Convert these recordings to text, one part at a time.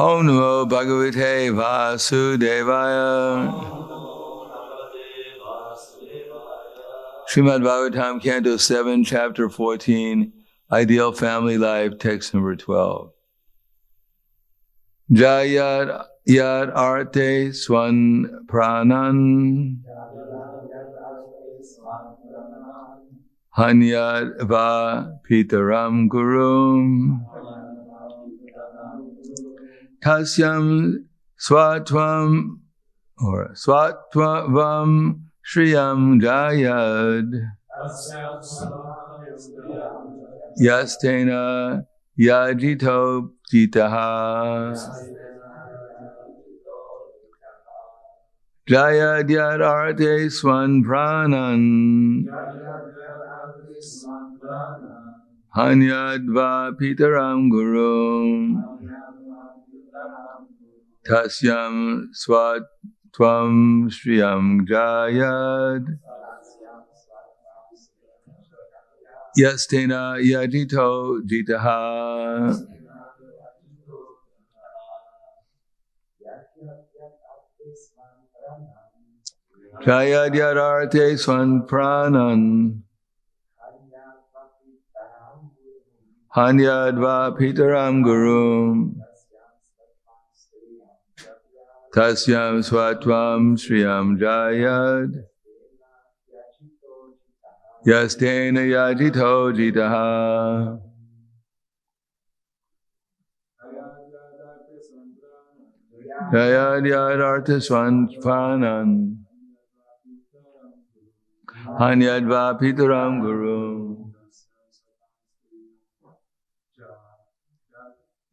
Om Namo Bhagavate Vasudevaya. Srimad Bhagavatam, Canto 7, Chapter 14, Ideal Family Life, Text number 12. Jayat yad arte swan pranan hanyad va pitaram gurum tasyam swatvam shriyam jayad yastena yajito jitaha jayad yad arte swan pranan hanyad va pitaram gurum tasyam swatvam shriyam jayad yastena yajito jitaha jayad yad arte swan pranan hanyad va pitaram gurum tasyam swatvam shriyam jayad yastena yajito jitaha jayad yad arte swan pranan hanyad va pitaram gurum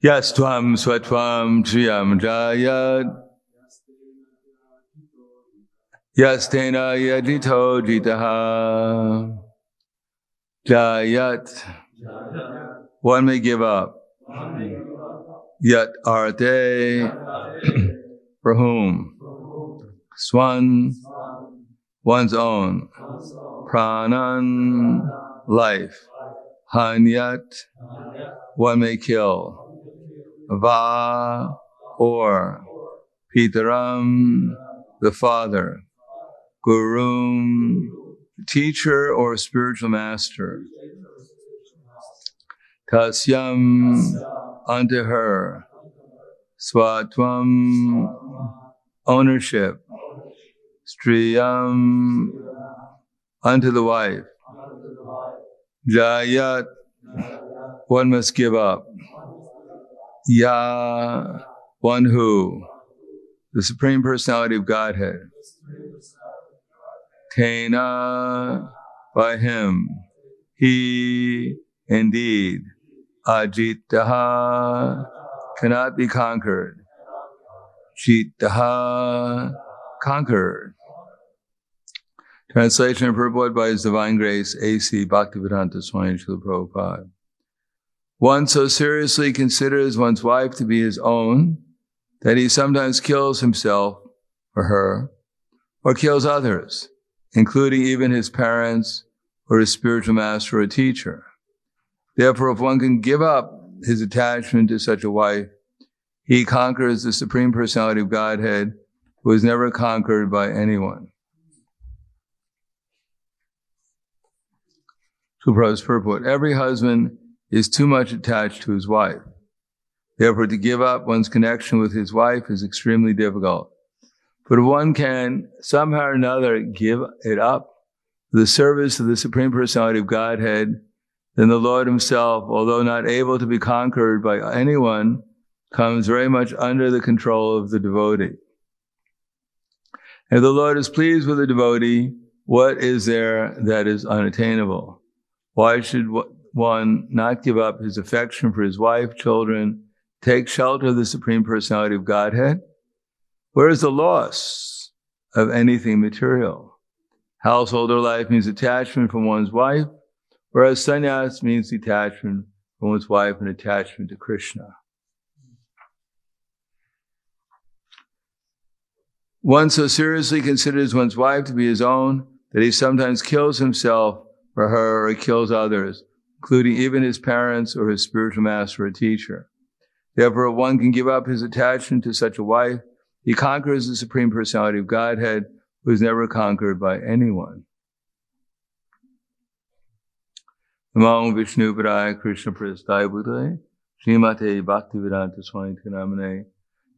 yastvam swatvam shriyam jayad yastena yajito jitaha jayat. One may give up. Yat arte, for whom? Swan, one's own. Pranan, life. Hanyat, one may kill. Va, or. Pitaram, the father. Gurum, teacher or spiritual master. Tasyam, unto her. Swatvam, ownership. Striyam, unto the wife. Jayat, one must give up. Ya, one who. The Supreme Personality of Godhead. Tena, by him. He, indeed. Ajitaha, cannot be conquered. Jitaha, conquered. Translation and purport by His Divine Grace, A.C. Bhaktivedanta Swami Srila Prabhupada. One so seriously considers one's wife to be his own that he sometimes kills himself or her, or kills others, including even his parents or his spiritual master or teacher. Therefore, if one can give up his attachment to such a wife, he conquers the Supreme Personality of Godhead, who is never conquered by anyone. Prabhupada's purport. Every husband is too much attached to his wife. Therefore, to give up one's connection with his wife is extremely difficult. But if one can somehow or another give it up for the service of the Supreme Personality of Godhead, then the Lord himself, although not able to be conquered by anyone, comes very much under the control of the devotee. If the Lord is pleased with the devotee, what is there that is unattainable? Why should one not give up his affection for his wife, children, take shelter of the Supreme Personality of Godhead? Where is the loss of anything material? Householder life means attachment from one's wife, whereas sannyas means detachment from one's wife and attachment to Krishna. One so seriously considers one's wife to be his own that he sometimes kills himself for her or kills others, including even his parents or his spiritual master or teacher. Therefore, if one can give up his attachment to such a wife, he conquers the Supreme Personality of Godhead, who is never conquered by anyone. Namo Vishnu Padaya Krishna Prasthaya Bhutale Srimate Bhaktivedanta Swami Namane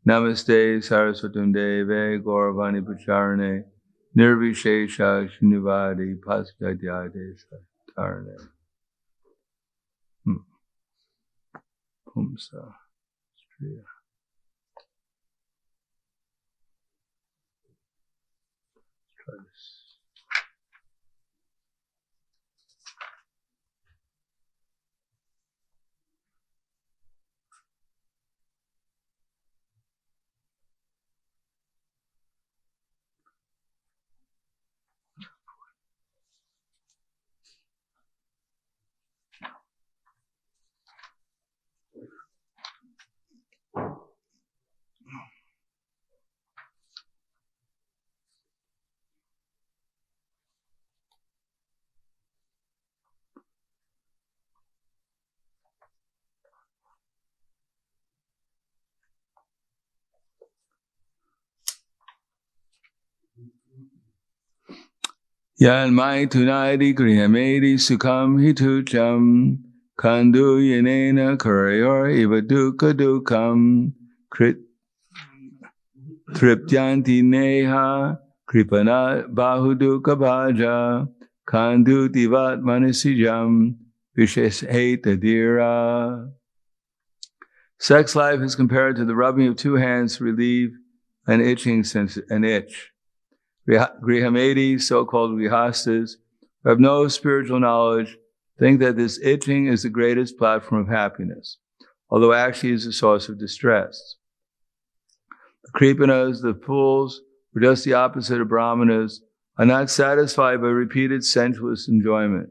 Namaste Saraswatam Deve Gauravani Pacharane Nirvishesha Shinivadi Paschadhyade Satarane Pumsa Striya. Try this. Yan mai tunadi grihamedi sukham hitucham kandu yanena karayor ivaduka dukam triptyanti neha kripana bahuduka bhaja kandu divat manasijam visheshhetadira. Sex life is compared to the rubbing of two hands to relieve an itching an itch. Grihamedi, so-called grihastas, who have no spiritual knowledge, think that this itching is the greatest platform of happiness, although actually is a source of distress. The kripanas, the fools, who are just the opposite of brahmanas, are not satisfied by repeated sensuous enjoyment.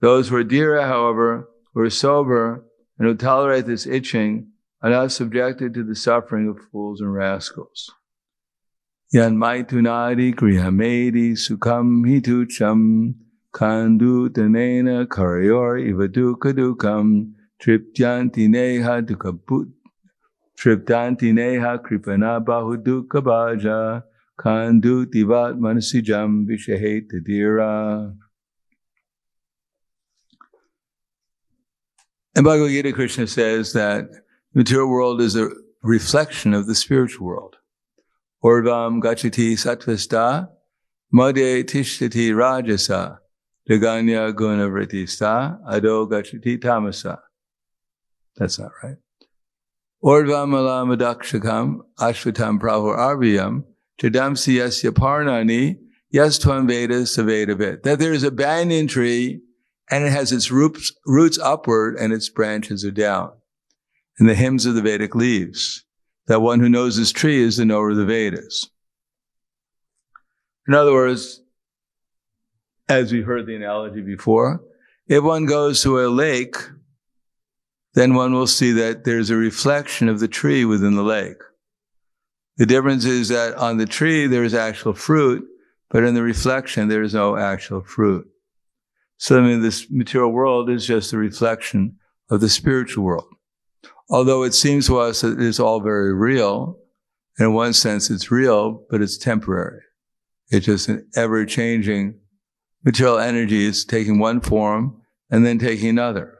Those who are dhira, however, who are sober and who tolerate this itching, are not subjected to the suffering of fools and rascals. Yan maitunadi grihamedi sukham hitucham kandu tanena karayor ivaduka dukam triptyanti neha dukabut triptyanti neha kripana bahuduka bhaja kandu divat manasijam visheshhetadira. In Bhagavad Gita, Krishna says that the material world is a reflection of the spiritual world. Urdvam gachati satvasta, madhye tishtati rajasa, jaganya gunavritista, ado gachati tamasa. That's not right. Urdvam alamadakshakam, ashvatam prahur arviyam, chadamsi yasya parnani, yastvam vedas savedavit. That there is a banyan tree, and it has its roots upward, and its branches are down. And the hymns of the Vedic leaves. That one who knows this tree is the knower of the Vedas. In other words, as we heard the analogy before, if one goes to a lake, then one will see that there's a reflection of the tree within the lake. The difference is that on the tree there is actual fruit, but in the reflection there is no actual fruit. So I mean, this material world is just a reflection of the spiritual world. Although it seems to us that it's all very real, and in one sense it's real, but it's temporary. It's just an ever-changing material energy. It's taking one form and then taking another.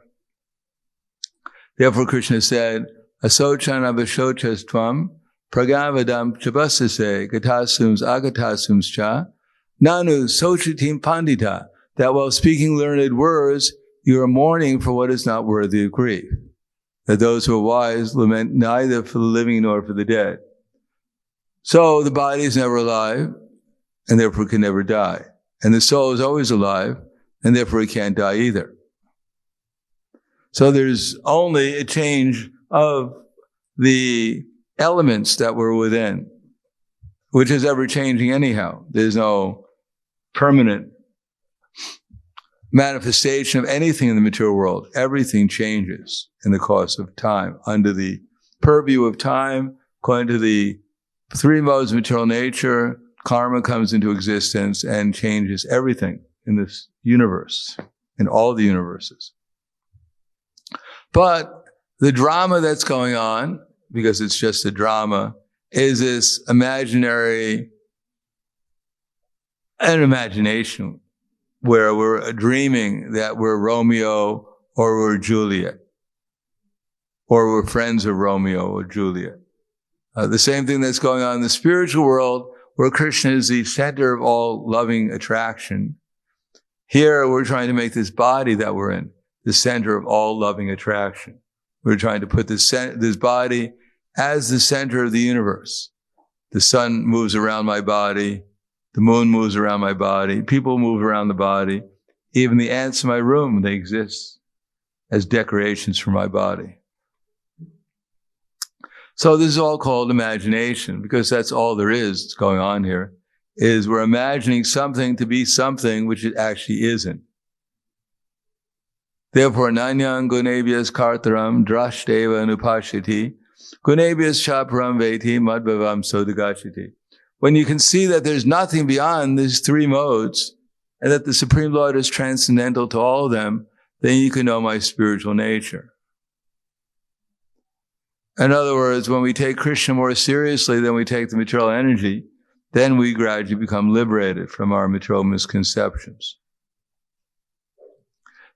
Therefore Krishna said, Asochan avashochas tvam pragavadam chabasase gatasums agatasums cha nanu sochitim pandita. That while speaking learned words, you are mourning for what is not worthy of grief. That those who are wise lament neither for the living nor for the dead. So the body is never alive, and therefore can never die. And the soul is always alive, and therefore it can't die either. So there's only a change of the elements that were within, which is ever changing anyhow. There's no permanent manifestation of anything in the material world. Everything changes in the course of time. Under the purview of time, according to the three modes of material nature, karma comes into existence and changes everything in this universe, in all the universes. But the drama that's going on, because it's just a drama, is this imagination where we're dreaming that we're Romeo or we're Juliet, or we're friends of Romeo or Juliet. The same thing that's going on in the spiritual world, where Krishna is the center of all loving attraction. Here, we're trying to make this body that we're in the center of all loving attraction. We're trying to put this body as the center of the universe. The sun moves around my body. The moon moves around my body. People move around the body. Even the ants in my room, they exist as decorations for my body. So this is all called imagination, because that's all there is going on here, is we're imagining something to be something which it actually isn't. Therefore, nanyang gunebhyas kartaram drashteva anupashiti, gunebhyas chaparam veti madbhavam sodagachiti. When you can see that there's nothing beyond these three modes, and that the Supreme Lord is transcendental to all of them, then you can know my spiritual nature. In other words, when we take Krishna more seriously than we take the material energy, then we gradually become liberated from our material misconceptions.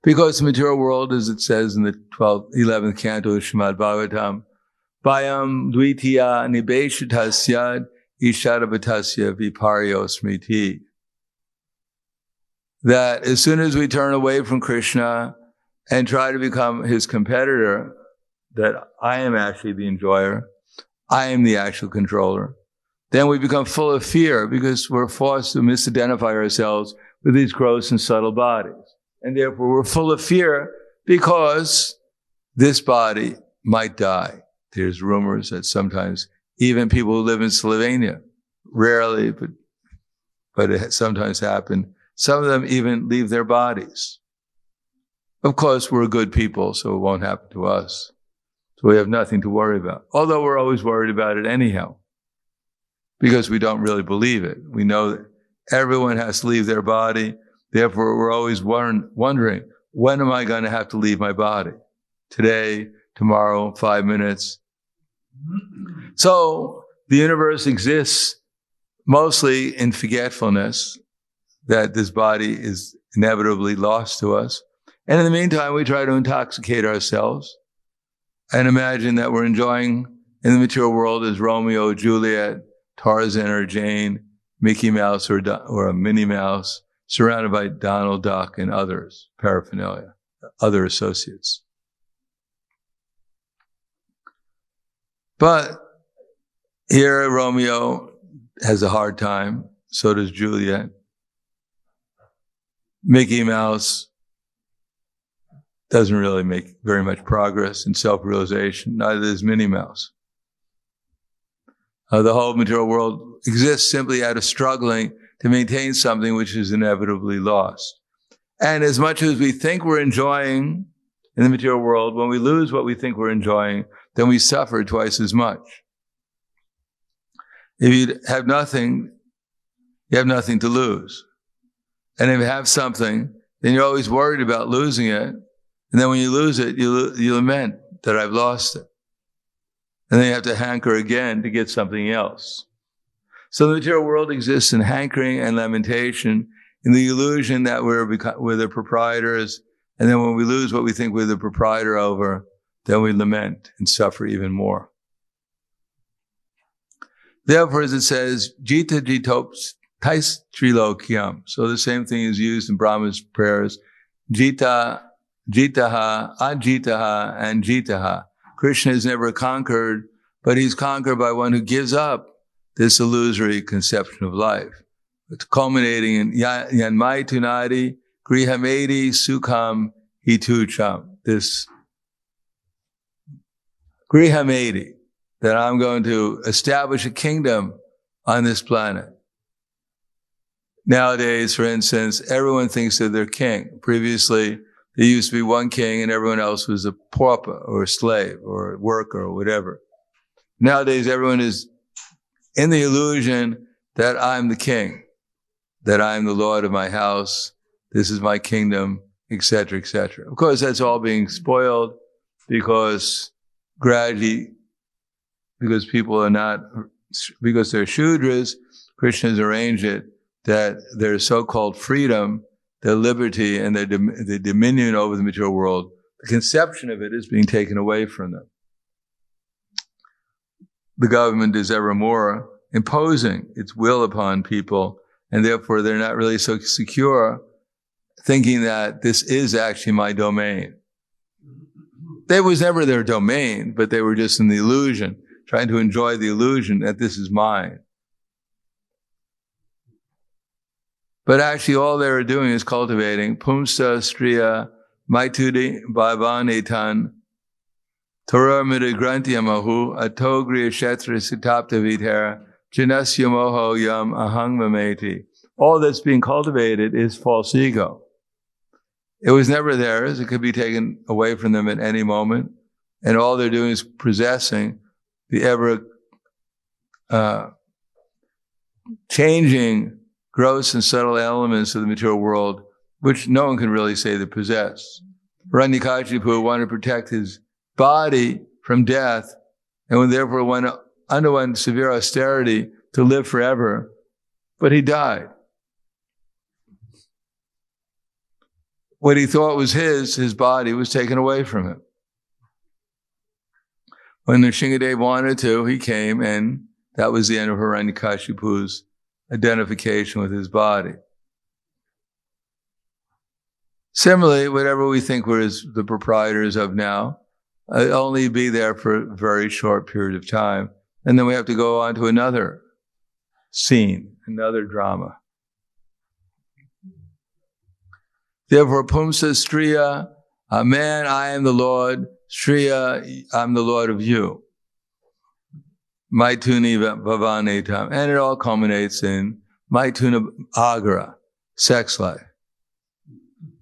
Because the material world, as it says in the 11th canto of Srimad Bhagavatam, Vayam dvitiya nibeshatasya isharabatasya viparyo smriti. That as soon as we turn away from Krishna and try to become his competitor, that I am actually the enjoyer, I am the actual controller, then we become full of fear because we're forced to misidentify ourselves with these gross and subtle bodies. And therefore we're full of fear because this body might die. There's rumors that sometimes even people who live in Slovenia, rarely, but it sometimes happen, some of them even leave their bodies. Of course, we're good people, so it won't happen to us. So we have nothing to worry about. Although we're always worried about it anyhow, because we don't really believe it. We know that everyone has to leave their body. Therefore, we're always wondering, when am I going to have to leave my body? Today, tomorrow, 5 minutes. So the universe exists mostly in forgetfulness, that this body is inevitably lost to us. And in the meantime, we try to intoxicate ourselves and imagine that we're enjoying in the material world as Romeo, Juliet, Tarzan or Jane, Mickey Mouse or a Minnie Mouse, surrounded by Donald Duck and others, paraphernalia, other associates. But here Romeo has a hard time, so does Juliet. Mickey Mouse doesn't really make very much progress in self-realization, neither does Minnie Mouse. The whole material world exists simply out of struggling to maintain something which is inevitably lost. And as much as we think we're enjoying in the material world, when we lose what we think we're enjoying, then we suffer twice as much. If you have nothing, you have nothing to lose. And if you have something, then you're always worried about losing it. And then when you lose it, you lament that I've lost it. And then you have to hanker again to get something else. So the material world exists in hankering and lamentation, in the illusion that we're the proprietors. And then when we lose what we think we're the proprietor over, then we lament and suffer even more. Therefore, as it says, Jita Jitops Tais Trilokyam. So the same thing is used in Brahma's prayers. Jita, Jitaha, Ajitaha, and Jitaha. Krishna is never conquered, but he's conquered by one who gives up this illusory conception of life. It's culminating in Yanmai Tunadi, Grihamedi, Sukham, Hitucham. This Grihamedi, that I'm going to establish a kingdom on this planet. Nowadays, for instance, everyone thinks they're their king. Previously, there used to be one king and everyone else was a pauper or a slave or a worker or whatever. Nowadays, everyone is in the illusion that I'm the king, that I'm the Lord of my house, this is my kingdom, etc., etc. Of course, that's all being spoiled because gradually, because they're Shudras, Krishna has arranged it that their so-called freedom, their liberty, and their dominion over the material world, the conception of it is being taken away from them. The government is ever more imposing its will upon people, and therefore they're not really so secure, thinking that this is actually my domain. That was never their domain, but they were just in the illusion, trying to enjoy the illusion that this is mine. But actually all they were doing is cultivating pumsa striya maitudi bhavanetan Torah midagrantiyamahu atogriya shetra sitapta vitera janasya moho yam ahang mameti. All that's being cultivated is false ego. It was never theirs. It could be taken away from them at any moment. And all they're doing is possessing the ever changing gross and subtle elements of the material world, which no one can really say they possess. Hiranyakashipu wanted to protect his body from death, and therefore underwent severe austerity to live forever, but he died. What he thought was his body was taken away from him. When Nrsingadev wanted to, he came, and that was the end of Hiranyakashipu's identification with his body. Similarly, whatever we think we're the proprietors of now, only be there for a very short period of time, and then we have to go on to another scene, another drama. Therefore, pumsa striya, man, I am the Lord. Striya, I'm the Lord of you. Maituni bhavanetam. And it all culminates in maituna agra, sex life.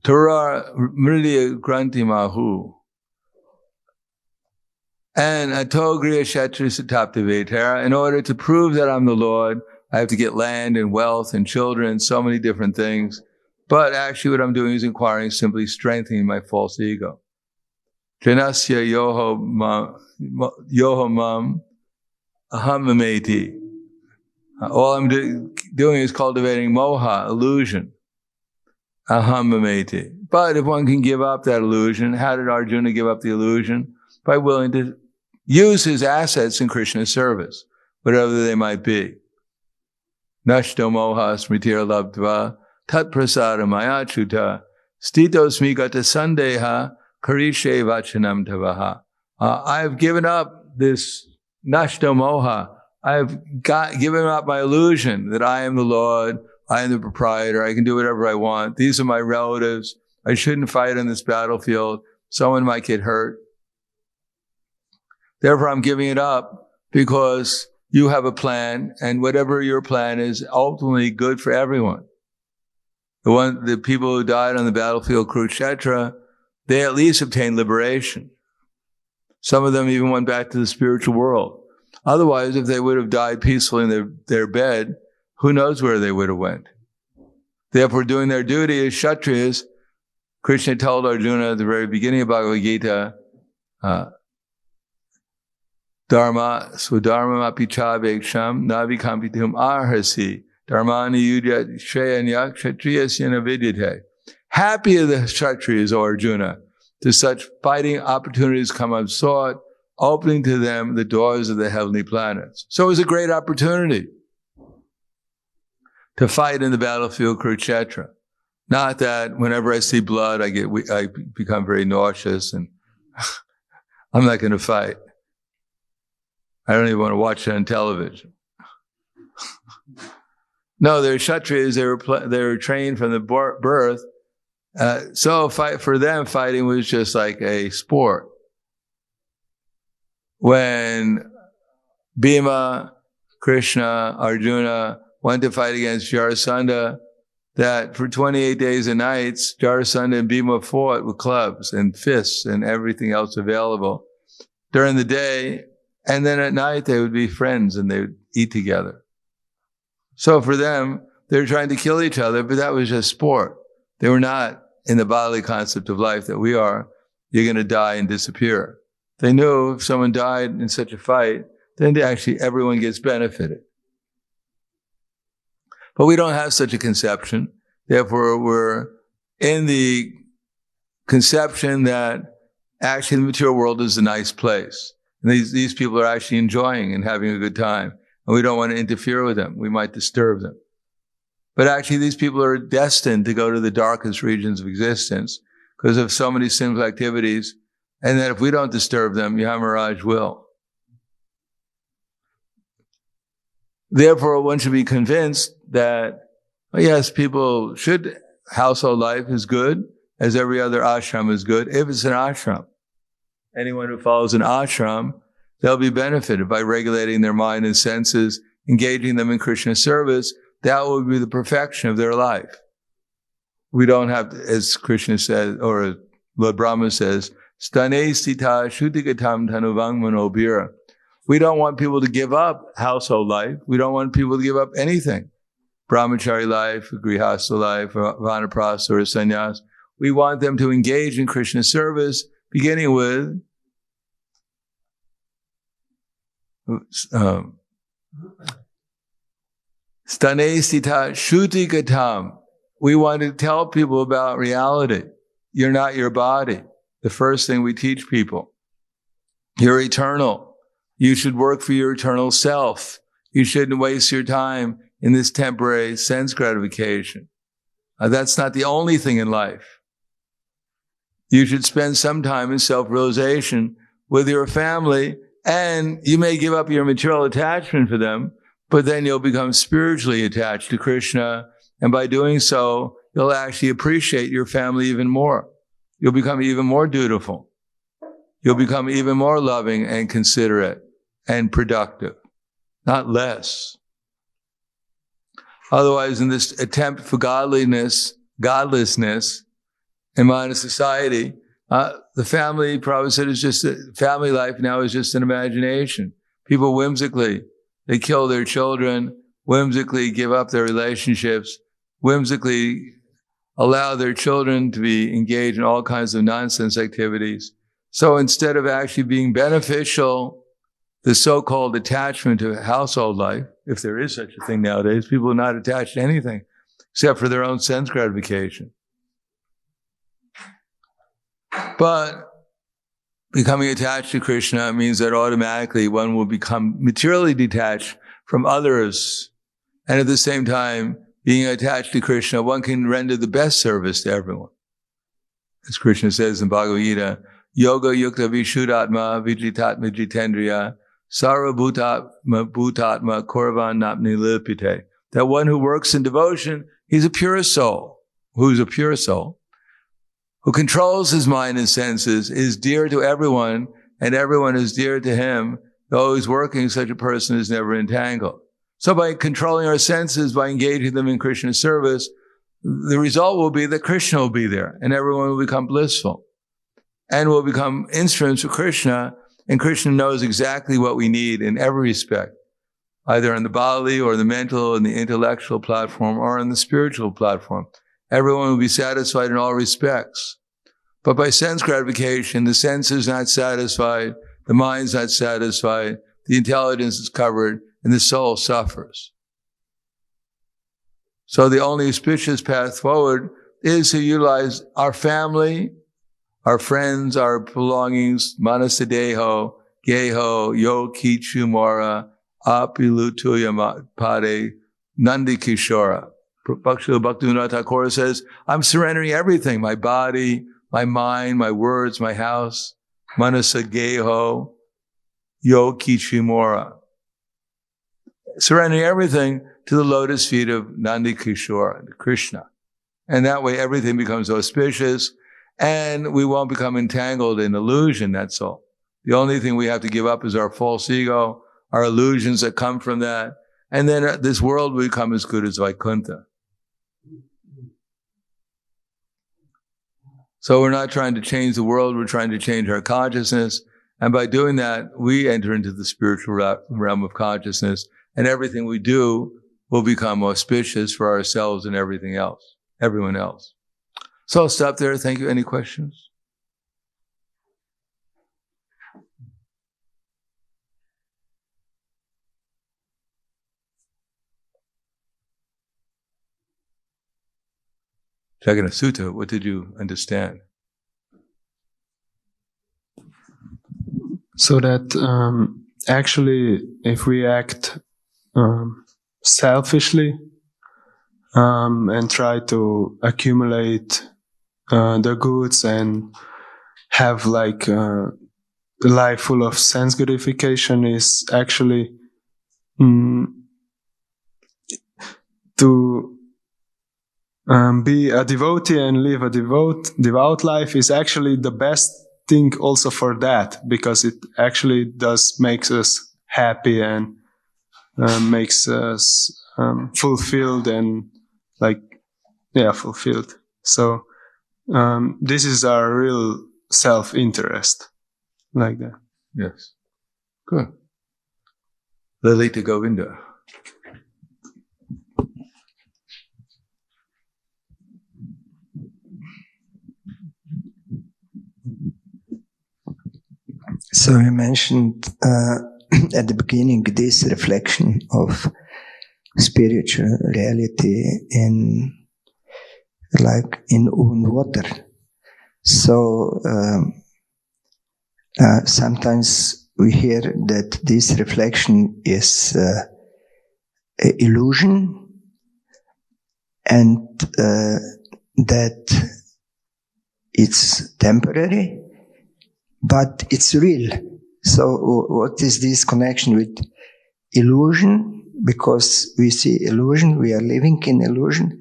Torah mridya granti mahu. And atogriya shetri satapta vetera. In order to prove that I'm the Lord, I have to get land and wealth and children, so many different things. But actually what I'm doing is inquiring, simply strengthening my false ego. Janasya yoho mam ahamameti. All I'm doing is cultivating moha, illusion. Ahamameti. But if one can give up that illusion, how did Arjuna give up the illusion? By willing to use his assets in Krishna's service, whatever they might be. Nashto moha smritir labdva tat prasada mayachuta stitos migata sandeha karishe vachanam tavaha. I've given up this nashto moha. I've given up my illusion that I am the Lord, I am the proprietor, I can do whatever I want. These are my relatives. I shouldn't fight on this battlefield. Someone might get hurt. Therefore, I'm giving it up because you have a plan, and whatever your plan is ultimately good for everyone. The people who died on the battlefield, Kurukshetra, they at least obtained liberation. Some of them even went back to the spiritual world. Otherwise, if they would have died peacefully in their bed, who knows where they would have went. Therefore, doing their duty as Kshatriyas, Krishna told Arjuna at the very beginning of Bhagavad Gita, Dharma, swadharmam apichabeksham navikampitum arhasi dharmani yudya shreyanya kshatriyasya vidyate. Happy are the Kshatriyas, O Arjuna, to such fighting opportunities come unsought, opening to them the doors of the heavenly planets. So it was a great opportunity to fight in the battlefield Kurukshetra. Not that whenever I see blood, I become very nauseous and I'm not going to fight. I don't even want to watch it on television. No, they're Kshatriyas. They were trained from the birth. So for them, fighting was just like a sport. When Bhima, Krishna, Arjuna went to fight against Jarasandha, that for 28 days and nights, Jarasandha and Bhima fought with clubs and fists and everything else available during the day. And then at night, they would be friends and they would eat together. So for them, they were trying to kill each other, but that was just sport. They were not in the bodily concept of life that we are. You're going to die and disappear. They knew if someone died in such a fight, then actually everyone gets benefited. But we don't have such a conception. Therefore, we're in the conception that actually the material world is a nice place. And these people are actually enjoying and having a good time. And we don't want to interfere with them. We might disturb them. But actually, these people are destined to go to the darkest regions of existence because of so many sinful activities. And that if we don't disturb them, Yamaraj will. Therefore, one should be convinced that, well, yes, people should, household life is good, as every other ashram is good, if it's an ashram. Anyone who follows an ashram, they'll be benefited by regulating their mind and senses, engaging them in Krishna service. That will be the perfection of their life. We don't have to, as Krishna says, or Lord Brahma says, stane sita shuddhigatam tanuvang manobira. We don't want people to give up household life. We don't want people to give up anything. Brahmachari life, grihastha life, vanaprastha or sannyas. We want them to engage in Krishna service, beginning with stane sita shuddhigatam. We want to tell people about reality. You're not your body. The first thing we teach people. You're eternal. You should work for your eternal self. You shouldn't waste your time in this temporary sense gratification. That's not the only thing in life. You should spend some time in self-realization with your family, and you may give up your material attachment for them, but then you'll become spiritually attached to Krishna, and by doing so, you'll actually appreciate your family even more. You'll become even more dutiful. You'll become even more loving and considerate and productive, not less. Otherwise, in this attempt for godlessness, in modern society, the family, Prabhupada said, is just, family life now is just an imagination. People whimsically, they kill their children, whimsically give up their relationships, whimsically allow their children to be engaged in all kinds of nonsense activities. So instead of actually being beneficial, the so-called attachment to household life, if there is such a thing nowadays, people are not attached to anything except for their own sense gratification. But becoming attached to Krishna means that automatically one will become materially detached from others. And at the same time, being attached to Krishna, one can render the best service to everyone. As Krishna says in Bhagavad Gita, Yoga yukta vishuddhatma vijitatma jitendriya sarva bhutatma korvan napni lipite. That one who works in devotion, he's a pure soul. Who's a pure soul? Who controls his mind and senses, is dear to everyone, and everyone is dear to him. Though he's working, such a person is never entangled. So by controlling our senses, by engaging them in Krishna's service, the result will be that Krishna will be there, and everyone will become blissful. And will become instruments of Krishna, and Krishna knows exactly what we need in every respect, either on the bodily or the mental and the intellectual platform or on the spiritual platform. Everyone will be satisfied in all respects. But by sense gratification, the sense is not satisfied, the mind's not satisfied, the intelligence is covered, and the soul suffers. So the only auspicious path forward is to utilize our family, our friends, our belongings, manasadeho, geho, yo kichumora, apilutuya pade, nandikishora. Bhaktivinoda Thakur says, I'm surrendering everything, my body, my mind, my words, my house, manasadeho, yo kichumora. Surrendering everything to the lotus feet of Nandi Kishore, Krishna. And that way everything becomes auspicious and we won't become entangled in illusion, that's all. The only thing we have to give up is our false ego, our illusions that come from that. And then this world will become as good as Vaikuntha. So we're not trying to change the world, we're trying to change our consciousness. And by doing that, we enter into the spiritual realm of consciousness. And everything we do will become auspicious for ourselves and everything else, everyone else. So I'll stop there. Thank you. Any questions? Second sutta, what did you understand? So that actually, if we act selfishly and try to accumulate the goods and have like a life full of sense gratification, is actually to be a devotee and live a devout life is actually the best thing also for that, because it actually makes us happy and makes us fulfilled and fulfilled. So this is our real self-interest, like that. Yes. Good. Lalita Govinda. So you mentioned at the beginning this reflection of spiritual reality in water. So sometimes we hear that this reflection is illusion, and that it's temporary, but it's real. So what is this connection with illusion? Because we see illusion, we are living in illusion,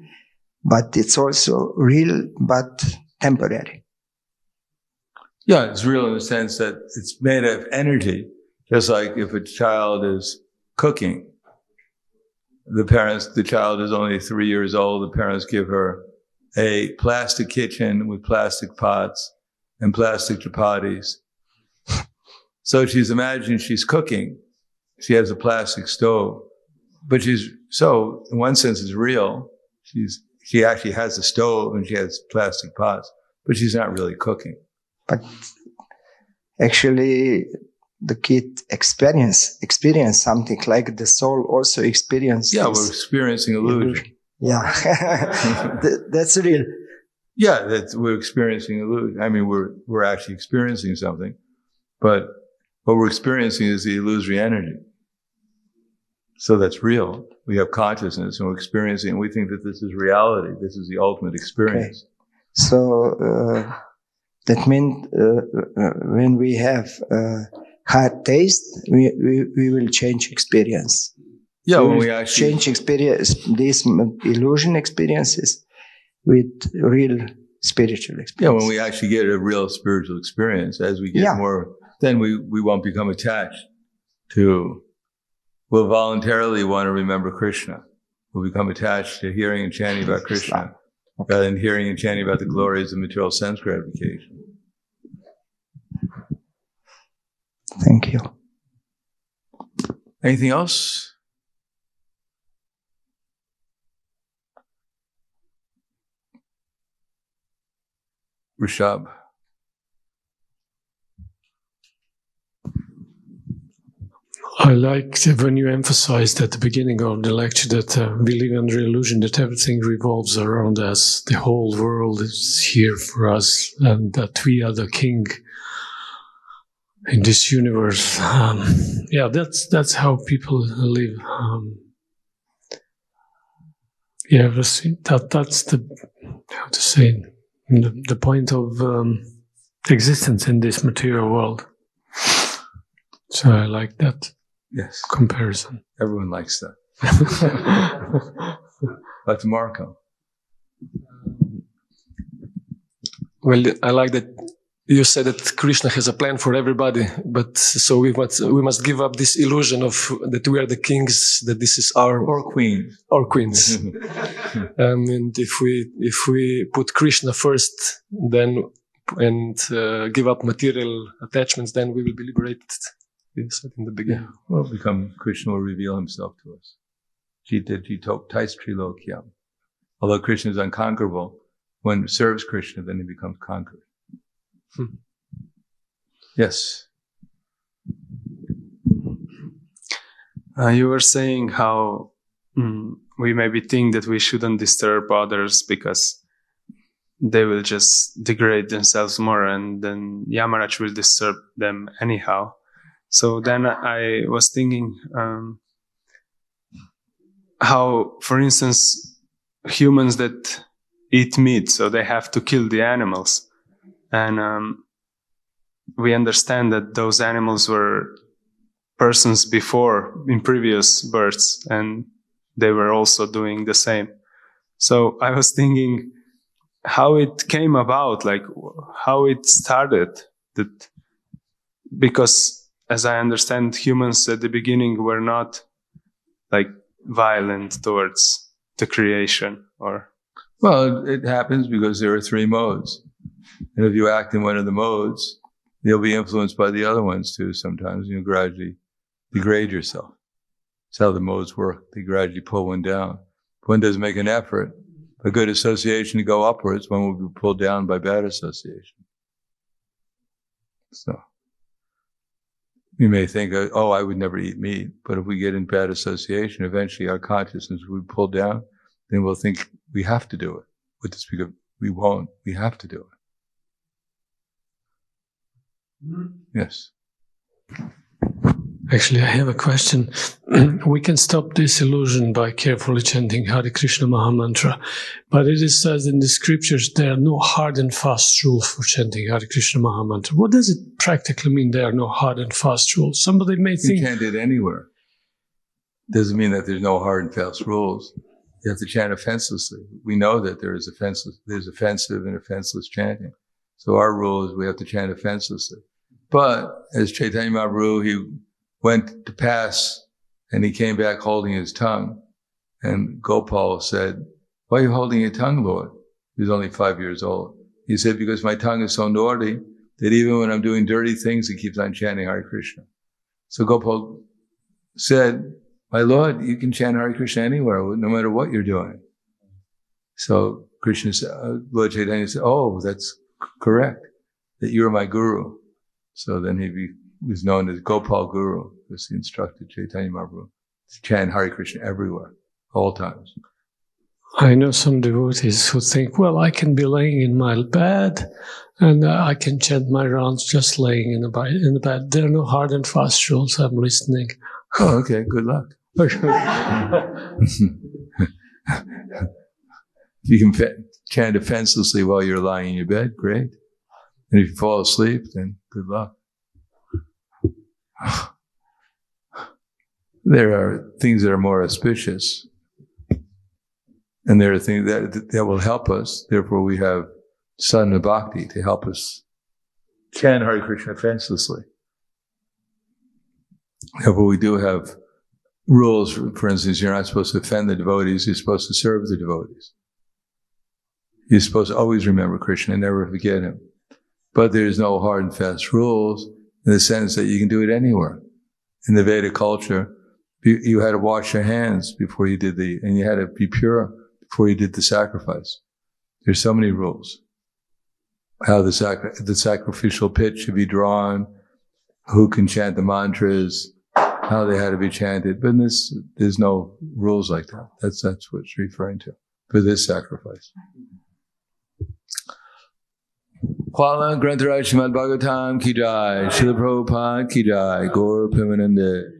but it's also real, but temporary. Yeah, it's real in the sense that it's made of energy. Just like if a child is cooking, the child is only 3 years old, the parents give her a plastic kitchen with plastic pots and plastic chapatis. So she's imagining she's cooking. She has a plastic stove, but so in one sense it's real. She actually has a stove and she has plastic pots, but she's not really cooking. But actually the kid experience something like the soul also experiences. Yeah, we're experiencing illusion. Yeah, that's real. Yeah, we're experiencing illusion. I mean, we're actually experiencing something, but what we're experiencing is the illusory energy. So that's real. We have consciousness and we're experiencing, and we think that this is reality. This is the ultimate experience. Okay. So that means when we have hard taste, we will change experience. Yeah, when we actually change experience, these illusion experiences with real spiritual experience. Yeah, when we actually get a real spiritual experience, as we get more, then we won't become attached to, we'll voluntarily want to remember Krishna. We'll become attached to hearing and chanting about Krishna, rather than hearing and chanting about the glories of material sense gratification. Thank you. Anything else? Rishabh. I liked when you emphasized at the beginning of the lecture that we live under illusion, that everything revolves around us, the whole world is here for us, and that we are the king in this universe. That's how people live. That's the point of existence in this material world. So I like that. Yes. Comparison. Everyone likes that. Dr. Marco. Well, I like that you said that Krishna has a plan for everybody, but so we must give up this illusion of that we are the kings, that this is our or queens. And if we put Krishna first, then give up material attachments, then we will be liberated. You said in the beginning. Yeah. Well, Krishna will reveal himself to us. Although Krishna is unconquerable, when it serves Krishna, then he becomes conquered. Yes. You were saying how we maybe think that we shouldn't disturb others because they will just degrade themselves more, and then Yamaraj will disturb them anyhow. So then I was thinking how, for instance, humans that eat meat, so they have to kill the animals. And we understand that those animals were persons before, in previous births, and they were also doing the same. So I was thinking how it came about, like how it started. That because, as I understand, humans at the beginning were not like violent towards the creation, or... Well, it happens because there are three modes. And if you act in one of the modes, you'll be influenced by the other ones too sometimes. You gradually degrade yourself. That's how the modes work. They gradually pull one down. If one doesn't make an effort, a good association to go upwards, one will be pulled down by bad association. So you may think, oh, I would never eat meat. But if we get in bad association, eventually our consciousness will be pulled down. Then we'll think we have to do it. With this, because we won't. We have to do it. Yes. Actually, I have a question. We can stop this illusion by carefully chanting Hare Krishna Mahamantra, but it is said in the scriptures there are no hard and fast rules for chanting Hare Krishna Mahamantra. What does it practically mean there are no hard and fast rules? Somebody may think... You chant it anywhere. Doesn't mean that there's no hard and fast rules. You have to chant offenselessly. We know that there's offensive and offenseless chanting. So our rule is we have to chant offenselessly. But as Chaitanya Mahaprabhu, he went to pass and he came back holding his tongue. And Gopal said, "Why are you holding your tongue, Lord?" He was only 5 years old. He said, "Because my tongue is so naughty that even when I'm doing dirty things, it keeps on chanting Hare Krishna." So Gopal said, "My Lord, you can chant Hare Krishna anywhere, no matter what you're doing." So Krishna said, Lord Chaitanya said, "Oh, that's correct, that you're my guru." So then he was known as Gopal Guru, because he instructed Chaitanya Mahaprabhu to chant Hare Krishna everywhere, all times. I know some devotees who think, well, I can be laying in my bed and I can chant my rounds just laying in the bed. There are no hard and fast rules. I'm listening. Oh, okay. Good luck. If you can chant offenselessly while you're lying in your bed, great. And if you fall asleep, then good luck. There are things that are more auspicious. And there are things that will help us. Therefore, we have sadhana bhakti to help us chant Hare Krishna offenselessly. Therefore, we do have rules. For instance, you're not supposed to offend the devotees. You're supposed to serve the devotees. You're supposed to always remember Krishna and never forget him. But there's no hard and fast rules in the sense that you can do it anywhere. In the Vedic culture, you had to wash your hands before you did and you had to be pure before you did the sacrifice. There's so many rules. How the sacrificial pit should be drawn, who can chant the mantras, how they had to be chanted. But there's no rules like that. That's what it's referring to for this sacrifice. Kwala Grantaraj Srimad Bhagavatam Ki Jai, Srila Prabhupada Ki Jai, Gaur Premanande.